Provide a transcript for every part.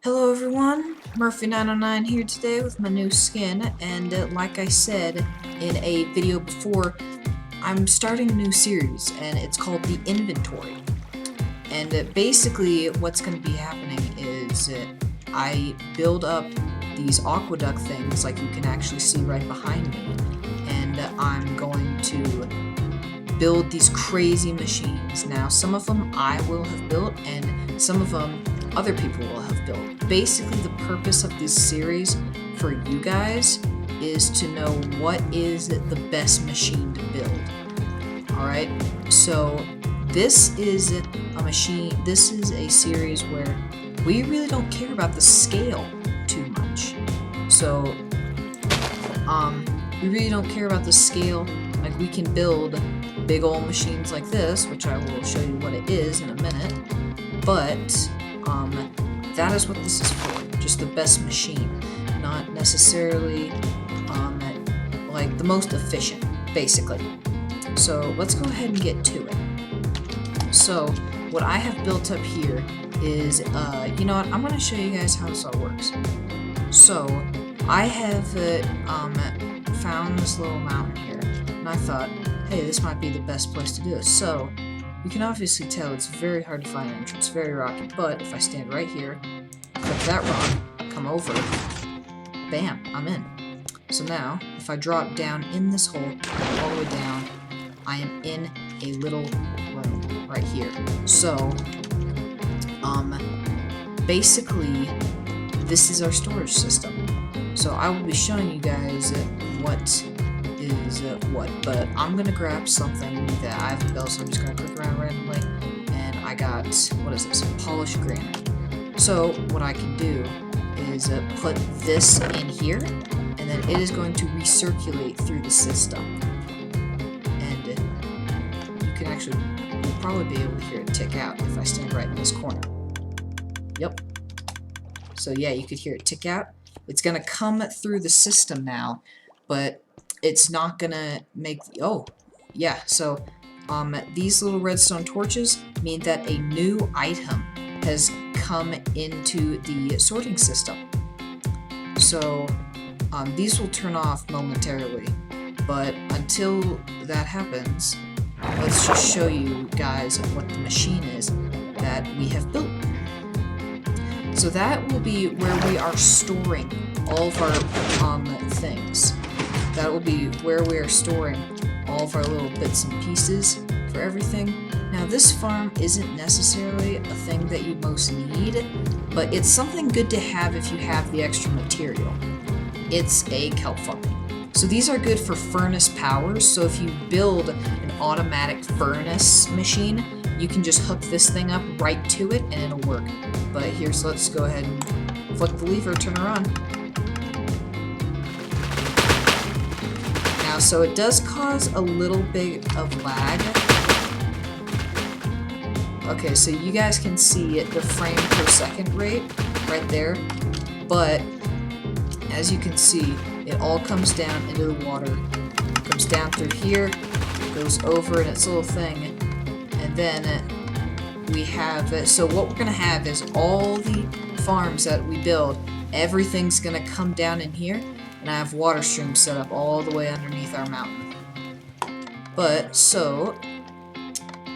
Hello everyone, Murphy909 here today with my new skin, and like I said in a video before, I'm starting a new series, and it's called The Inventory. And basically what's going to be happening is I build up these aqueduct things like you can actually see right behind me, and I'm going to build these crazy machines. Now some of them I will have built, and some of them other people will have built. Basically, the purpose of this series for you guys is to know what is the best machine to build. Alright, so this is a machine, this is a series where we really don't care about the scale too much. So, we really don't care about the scale. Like, we can build big old machines like this, which I will show you what it is in a minute, but that is what this is for, just the best machine, not necessarily like the most efficient, basically. So let's go ahead and get to it. So what I have built up here is, you know what, I'm going to show you guys how this all works. So I have found this little mountain here, and I thought, hey, this might be the best place to do this. So you can obviously tell it's very hard to find an entrance, very rocky, but if I stand right here, click that rock, come over, bam, I'm in. So now, if I drop down in this hole, all the way down, I am in a little room right here. So, basically, this is our storage system. So I will be showing you guys what is what, but I'm gonna grab something that I haven't built, so I'm just gonna click around randomly, and I got, what is this, polished granite. So what I can do is put this in here, and then it is going to recirculate through the system, and you can actually, you'll probably be able to hear it tick out if I stand right in this corner. Yep. So yeah, you could hear it tick out. It's gonna come through the system now, but it's not gonna make, oh, yeah, so, these little redstone torches mean that a new item has come into the sorting system. So, these will turn off momentarily, but until that happens, let's just show you guys what the machine is that we have built. So that will be where we are storing all of our, things. That will be where we are storing all of our little bits and pieces for everything. Now this farm isn't necessarily a thing that you most need, but it's something good to have if you have the extra material. It's a kelp farm. So these are good for furnace power, so if you build an automatic furnace machine, you can just hook this thing up right to it and it'll work. But here's, let's go ahead and flick the lever, turn her on. So it does cause a little bit of lag. Okay, so you guys can see the frame per second rate right there, but as you can see, it all comes down into the water, comes down through here, goes over in its little thing, and then we have, so what we're gonna have is all the farms that we build, everything's gonna come down in here. And I have water streams set up all the way underneath our mountain. But, so,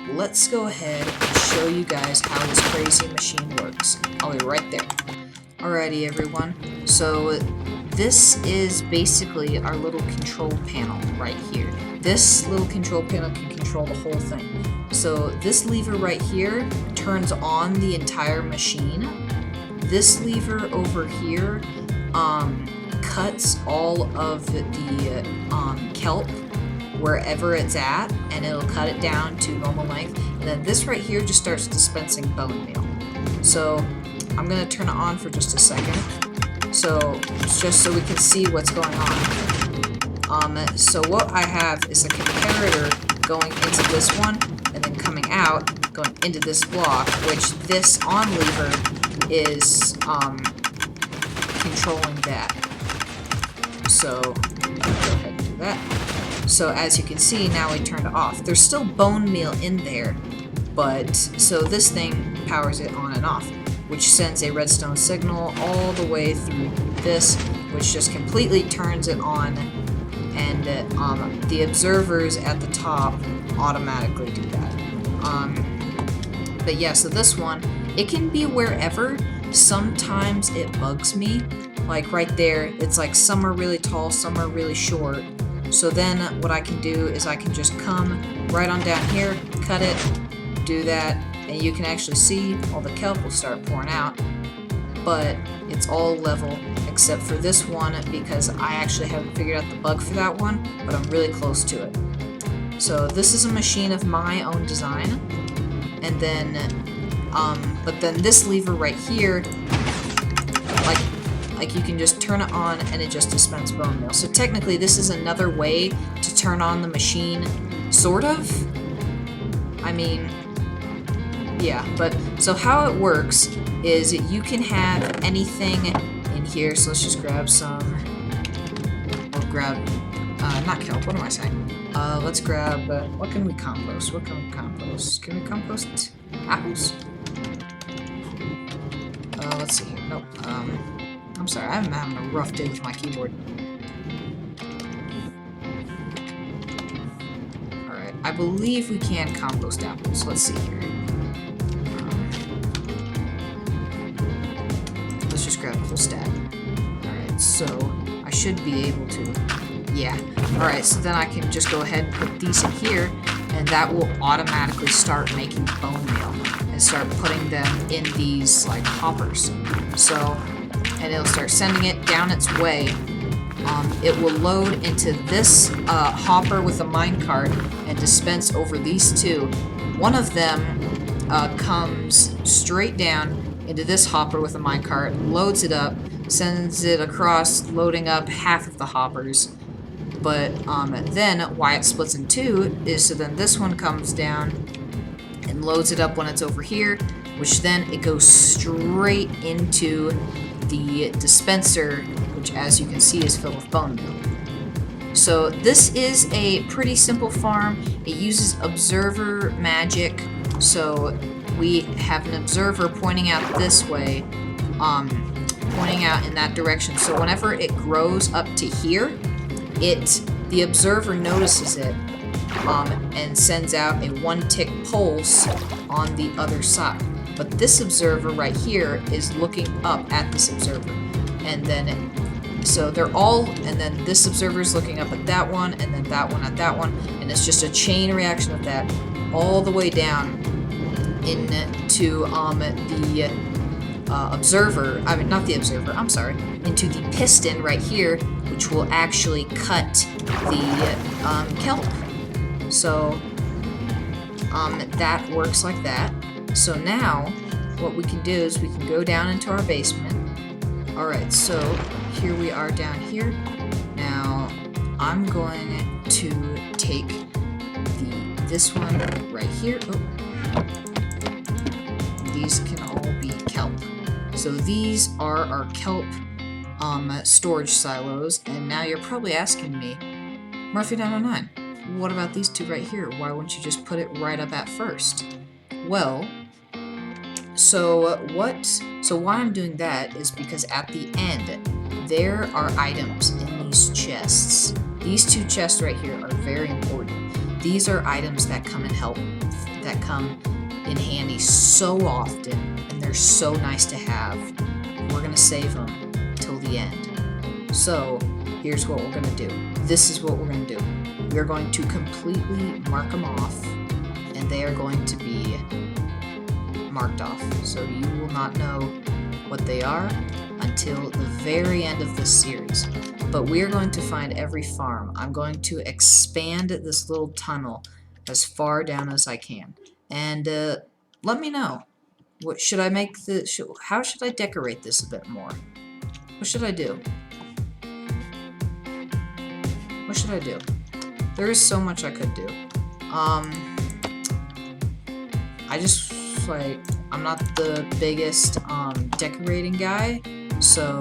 let's go ahead and show you guys how this crazy machine works. I'll be right there. Alrighty, everyone. So, this is basically our little control panel right here. This little control panel can control the whole thing. So, this lever right here turns on the entire machine. This lever over here, cuts all of the kelp wherever it's at, and it'll cut it down to normal length. And then this right here just starts dispensing bone meal. So I'm gonna turn it on for just a second, so just so we can see what's going on. So what I have is a comparator going into this one, and then coming out, going into this block, which this on lever is controlling that. So, go ahead and do that. So as you can see, now we turned it off. There's still bone meal in there, but, so this thing powers it on and off. which sends a redstone signal all the way through this, which just completely turns it on, and the observers at the top automatically do that. But yeah, so this one, it can be wherever. Sometimes it bugs me, like right there, it's like some are really tall, some are really short. So then what I can do is I can just come right on down here, cut it, do that, and you can actually see all the kelp will start pouring out, but it's all level except for this one because I actually haven't figured out the bug for that one, but I'm really close to it. So this is a machine of my own design, and then but then this lever right here, like you can just turn it on and it just dispenses bone meal. So technically this is another way to turn on the machine, sort of. I mean, yeah, but so how it works is you can have anything in here. So let's just grab some, we'll grab, not kelp, what am I saying? Let's grab, what can we compost? What can we compost? Can we compost apples? Let's see here. Nope. I'm sorry, I'm having a rough day with my keyboard. Alright, I believe we can compost apples. Let's see here. Let's just grab a full stack. Alright, so I should be able to. Yeah. Alright, so then I can just go ahead and put these in here, and that will automatically start making bone meal and start putting them in these like hoppers. So, and it'll start sending it down its way. It will load into this hopper with a minecart and dispense over these two. One of them comes straight down into this hopper with a minecart, loads it up, sends it across, loading up half of the hoppers. But then why it splits in two is so then this one comes down and loads it up when it's over here, which then it goes straight into the dispenser, which as you can see is filled with bone meal. So this is a pretty simple farm. It uses observer magic. So we have an observer pointing out this way, pointing out in that direction. So whenever it grows up to here, the observer notices it and sends out a 1-tick pulse on the other side. But this observer right here is looking up at this observer, and then so they're all, and then this observer is looking up at that one, and then that one at that one, and it's just a chain reaction of that all the way down into the observer. I mean, not the observer. I'm sorry. Into the piston right here, which will actually cut the kelp. So that works like that. So now what we can do is we can go down into our basement. Alright, so here we are down here. Now I'm going to take this one right here. Oh. These can all be kelp. So these are our kelp storage silos, and now you're probably asking me, Murphy909, what about these two right here? Why wouldn't you just put it right up at first? Well, so why I'm doing that is because at the end there are items in these chests. These two chests right here are very important. These are items that come in handy so often, and they're so nice to have. We're gonna save them till the end. So here's what we're gonna do. This is what we're gonna do. We're going to completely mark them off, and they are going to be marked off. So you will not know what they are until the very end of this series. But we are going to find every farm. I'm going to expand this little tunnel as far down as I can. And let me know. What should I make how should I decorate this a bit more? What should I do? What should I do? There is so much I could do. I just I'm not the biggest decorating guy, so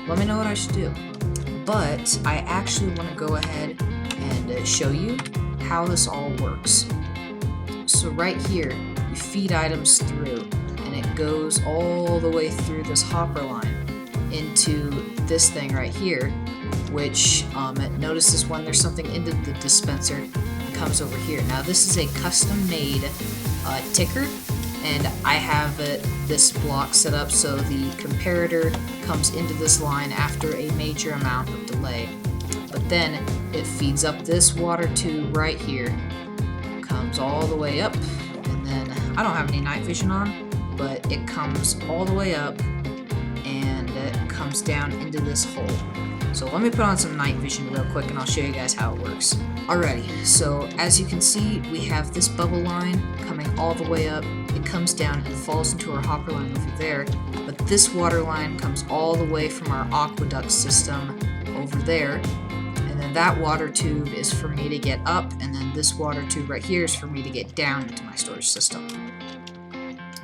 let me know what I should do. But I actually want to go ahead and show you how this all works. So right here, you feed items through, and and it goes all the way through this hopper line into this thing right here, which it notices when there's something into the dispenser, it comes over here. Now this is a custom-made ticker, and I have this block set up so the comparator comes into this line after a major amount of delay. But then it feeds up this water tube right here, comes all the way up, and then I don't have any night vision on, but it comes all the way up and it comes down into this hole. So let me put on some night vision real quick and I'll show you guys how it works. Alrighty, so as you can see, we have this bubble line coming all the way up. It comes down and falls into our hopper line over there, but this water line comes all the way from our aqueduct system over there, and then that water tube is for me to get up, and then this water tube right here is for me to get down into my storage system.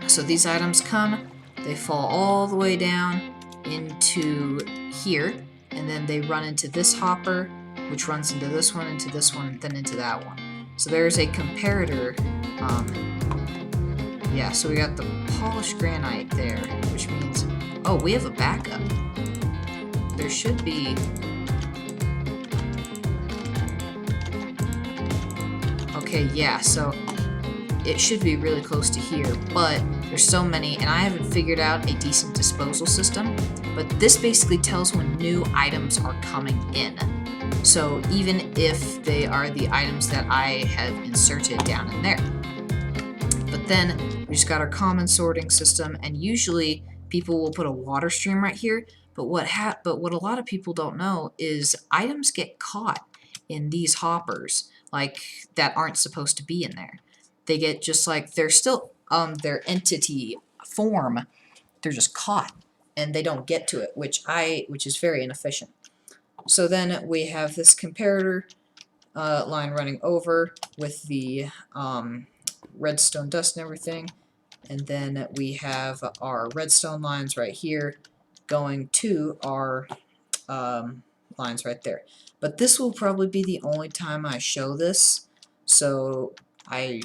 So these items come, they fall all the way down into here, and then they run into this hopper, which runs into this one, and then into that one. So there's a comparator. Yeah, so we got the polished granite there, which means, oh, we have a backup. There should be... Okay, yeah, so it should be really close to here, but there's so many, and I haven't figured out a decent disposal system, but this basically tells when new items are coming in. So even if they are the items that I have inserted down in there. But then we just got our common sorting system, and usually people will put a water stream right here, but what a lot of people don't know is items get caught in these hoppers, like, that aren't supposed to be in there. They get just like, they're still their entity form, they're just caught and they don't get to it, which is very inefficient. So then we have this comparator line running over with the redstone dust and everything, and then we have our redstone lines right here going to our lines right there. But this will probably be the only time I show this, so I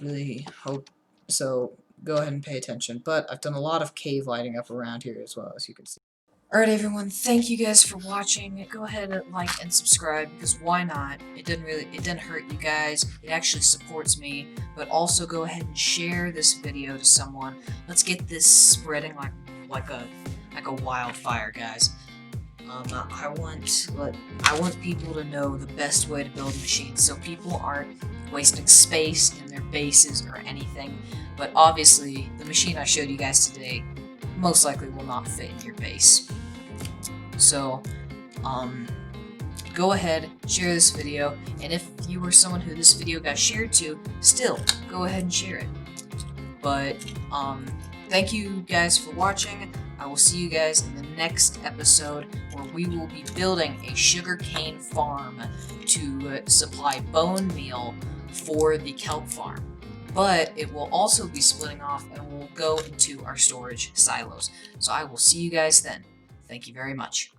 really hope so. Go ahead and pay attention. But I've done a lot of cave lighting up around here as well, as you can see. Alright everyone, thank you guys for watching. Go ahead and like and subscribe, because why not? It doesn't hurt you guys. It actually supports me. But also go ahead and share this video to someone. Let's get this spreading like a wildfire, guys. I want people to know the best way to build machines, so people aren't wasting space in their bases or anything. But obviously, the machine I showed you guys today most likely will not fit in your base. So, go ahead, share this video, and if you were someone who this video got shared to, still, go ahead and share it. But, thank you guys for watching. I will see you guys in the next episode, where we will be building a sugarcane farm to supply bone meal for the kelp farm. But it will also be splitting off and will go into our storage silos. So I will see you guys then. Thank you very much.